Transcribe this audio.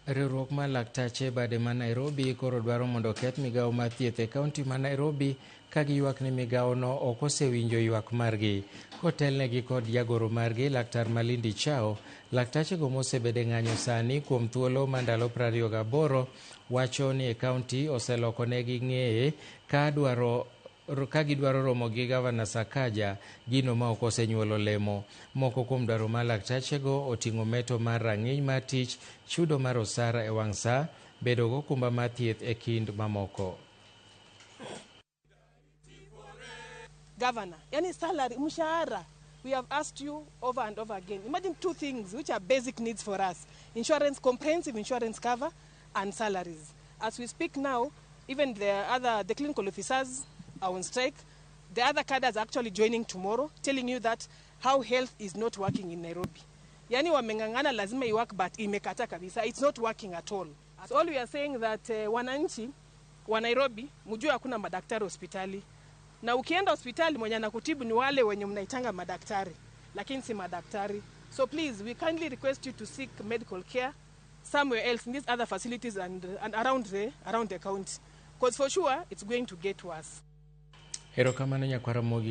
Riwruok mar Lakteche bade ma Nairobi koro dwaro mondo keth migao mar thieth e kaunti ma Nairobi ka giywak ni migao no ok osewinjo ywak margi. Kotelnegi kod jagoro margi Laktar Malindi Chao, laktache go mosebede ng'anyo sani kuom thuolo ma ndalo 28 wacho ni e kaunti oselokonegi ng'eye ka gidwaro romo gi Gavana Sakaja, gino ma ok osenyuolo lemo. Moko kuom dwaro mar laktache go oting'o meto mar rang'iny mar tich, chudo mar osara e wang' sa, bedo gokumba mar thieth e kind mamoko. Governor, any salary, mshahara, we have asked you over and over again. Imagine two things which are basic needs for us: insurance, comprehensive insurance cover, and salaries. As we speak now, even the clinical officers are on strike. The other cadres are actually joining tomorrow, telling you that how health is not working in Nairobi. Yani wamengangana lazima iwork, but imekata kabisa. It's not working at all. So all we are saying that wananchi wa Nairobi, mjue hakuna madaktari hospitali. Na ukienda hospitali mwenye anakutibu ni wale wenye mnaitanga madaktari, lakini si madaktari. So please, we kindly request you to seek medical care somewhere else in these other facilities and around the county. Because for sure, it's going to get worse. Erokamano nyakwara Mogi.